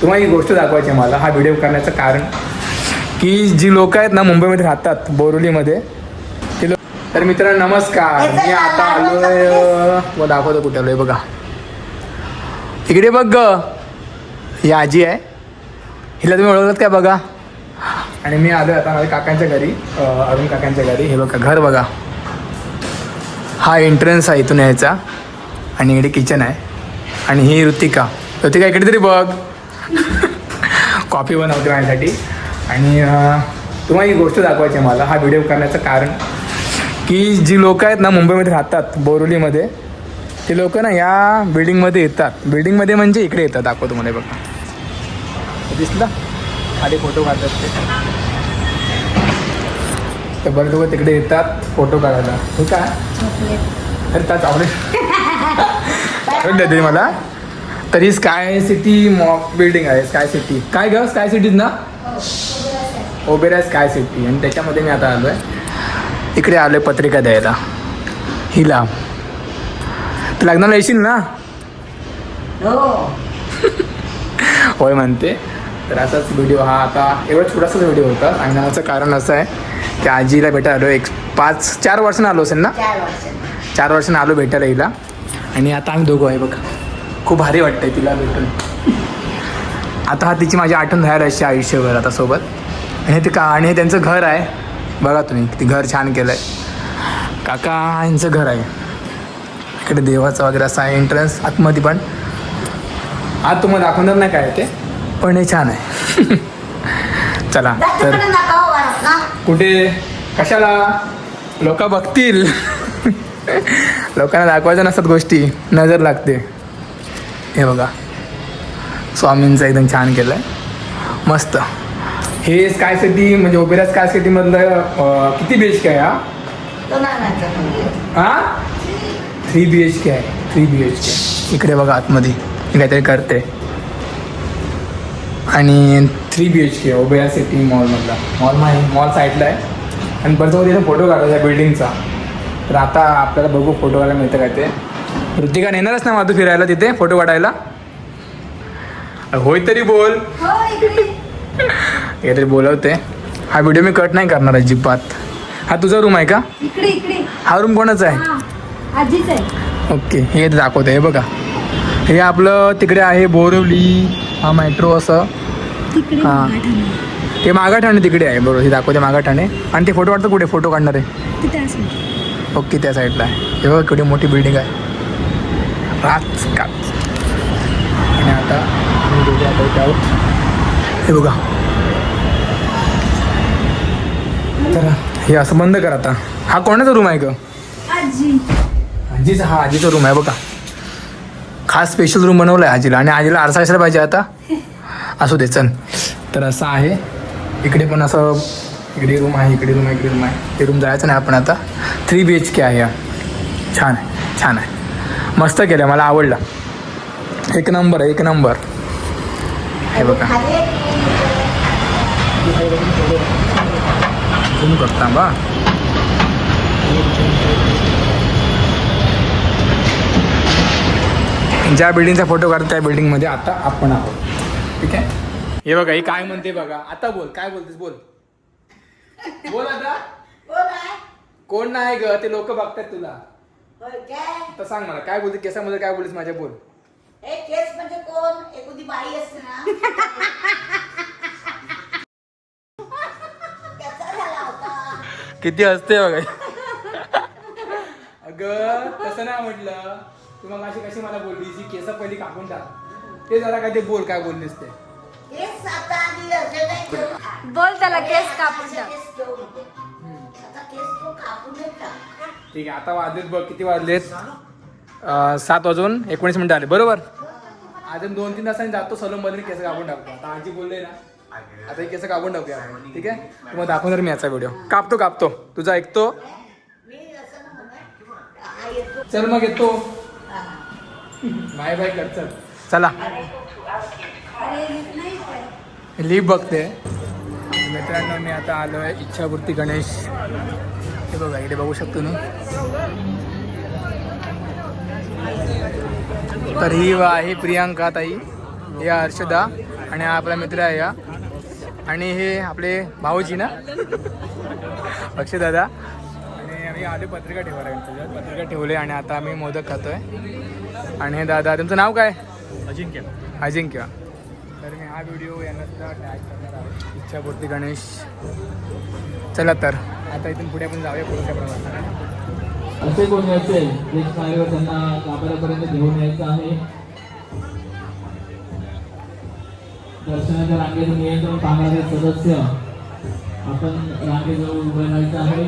तुम्हाला ही गोष्ट दाखवायची आहे मला, हा व्हिडिओ करण्याचं कारण की जी लोक आहेत ना मुंबईमध्ये राहतात बोरिवलीमध्ये ते लोक. तर मित्रांनो नमस्कार, मी आता आलोय व दाखवतो कुठे आलोय बघा. इकडे बघ ही आजी आहे, हिला तुम्ही ओळखत काय बघा. आणि मी आलो आता माझ्या काकांच्या घरी, अरुण काकांच्या घरी. हे बघा घर बघा, हा एंट्रन्स आहे इथून यायचा आणि इकडे किचन आहे. आणि ही ऋतिका इकडे तरी बघ कॉफी बनवते माझ्यासाठी. आणि तुम्हाला ही गोष्ट दाखवायची आहे मला, हा व्हिडिओ करण्याचं कारण की जी लोक आहेत ना मुंबईमध्ये राहतात बोरिवलीमध्ये ते लोक ना या बिल्डिंगमध्ये येतात. बिल्डिंगमध्ये म्हणजे इकडे येतात, दाखवतो मला बघा. दिसलं आधी फोटो काढतात ते, तर बरं लोक तिकडे येतात फोटो काढायला. हे काय अरे त्या चॉकलेट देते मला. तर ही स्काय सिटी मॉक बिल्डिंग आहे. स्काय सिटी काय ग, स्काय सिटीज ना, ओबेराय स्काय सिटी. आणि त्याच्यामध्ये मी आता आलो आहे, इकडे आलो आहे पत्रिका द्यायला हिला. तर लग्नाला येशील ना? होय म्हणते. तर असाच व्हिडिओ हा आता एवढा छोटासाच व्हिडिओ होता. सांगण्याचं कारण असं आहे की आजीला भेटायला आलो, 4 वर्षांना आलो असेल ना, 4 वर्षांना आलो भेटायला हिला. आणि आता आम्ही दोघं आहे बघा, खूप भारी वाटतंय तिला भेटून. आता हा तिची माझी आठवण राहायला अशी आयुष्यभर आता सोबत. आणि ते आणि हे त्यांचं घर आहे बघा तुम्ही, किती घर छान केलं आहे. काका यांचं घर आहे, इकडे देवाचं वगैरे असं आहे एंट्रन्स आतमध्ये. पण आज तुम्हाला दाखवणार नाही काय ते, पण हे छान आहे. चला तर कुठे कशाला लोक बघतील लोकांना दाखवायच्या नसतात गोष्टी, नजर लागते. हे बघा स्वामींचं एकदम छान केलं आहे, मस्त. हे स्काय सिटी म्हणजे ओबेराय स्काय सिटीमधलं किती BHK आहे हा? 3 BHK आहे, 3 BHK. इकडे बघा आतमध्ये मी काहीतरी करते. आणि 3 BHK ओबेराय सिटी मॉलमधला. मॉल साईडला आहे. आणि बरं तिथे फोटो काढतो त्या बिल्डिंगचा. तर आता आपल्याला बघू फोटो काढायला मिळतं काय ते. ऋतिका नेणारच ना माधू फिरायला तिथे फोटो काढायला? होय तरी बोल. काहीतरी बोलवते. हा व्हिडिओ मी कट नाही करणार अजिबात. हा तुझा रूम आहे का? हा रूम कोणाचा आहे? ओके, हे दाखवते. हे बघा, हे आपलं तिकडे आहे बोरिवली, हा मेट्रो असं. हां ते मागाठाणे तिकडे आहे बरोबर. हे दाखवते मागाठाणे. आणि ते फोटो काढतं कुठे फोटो काढणार आहे? ओके त्या साईडला आहे. हे बघा केवढी मोठी बिल्डिंग आहे राजकाच. आणि आता हे बघा, तर हे असं बंद कर आता. हा कोणाचा रूम आहे ग? आजीचा. हा आजीचा रूम आहे बघा, खास स्पेशल रूम बनवला आहे आजीला. आणि आजीला आरसा असायला पाहिजे आता. असू दे चल. तर असं आहे, इकडे पण असं इकडे रूम आहे, इकडे रूम आहे, इकडे रूम आहे. ते रूम जायचं नाही आपण आता. 3 BHK आहे हा. छान आहे, छान आहे, मस्त केलं, मला आवडला. एक नंबर आहे, एक नंबर. हे बघा झूम करता बा. ज्या बिल्डिंगचा फोटो काढतो त्या बिल्डिंगमध्ये आता आपण आहोत. ठीक आहे. हे बघा ही काय म्हणते बघा. आता बोल, काय बोलतेस बोल. बोल आता. कोण नाही ग, ते लोक बघतात तुला. आता सांग मला काय बोलते, केसामध्ये काय बोलतेस माझ्या, बोल. केस म्हणजे कोण? एखादी बाई असते ना. किती हसते बघा. अगं तसं नाही म्हटलं. तू मग अशी कशी मला बोलली जी केस पहिली कापून टाक, ते जरा काय ते बोल, काय बोललीस ते. केस आता आधी असे नाही ठेवू. बोल त्याला केस कापून टाक. केस ठेवू नको. आता केस तो कापून टाक. ठीक आहे. आता वाजलेत बघ, किती वाजलेत? 7:19 आले बरोबर. अजून 2-3 तासांनी जातो सलून मध्ये, केस कापून टाकतो. आता आजी बोलले ना, आता हे केस कापून टाकूया आपण. ठीक आहे. तुम्हाला दाखवणार मी याचा व्हिडिओ. कापतो तुझा ऐकतो. चल मग येतो. बाय बाय कर चल. चला लिफ्ट बघते. मित्रांनो मी आता आलो आहे इच्छापूर्ती गणेश. हे बघा इकडे बघू शकतो ना. तर ही आहे प्रियांका ताई, हे हर्षदा आणि हा आपला मित्र आहे या आणि हे आपले भाऊजी ना अक्षय दादा आणि आम्ही आधी पत्रिका ठेवला आहे पत्रिका ठेवले आणि आता आम्ही मोदक खातोय आणि हे दादा तुमचं नाव काय अजिंक्य तर मी हा व्हिडिओ यांना सुद्धा टॅग करणार आहे इच्छापूर्ती गणेश चला तर आता इथून पुढे आपण जाऊया पुढच्या प्रवासाला असे कोणी असेल जे शाळेवर त्यांना गाभाऱ्यापर्यंत घेऊन यायचं आहे दर्शनाच्या रांगेचं नियंत्रण पाहणारे सदस्य आपण रांगेजवळ उभे राहायचं आहे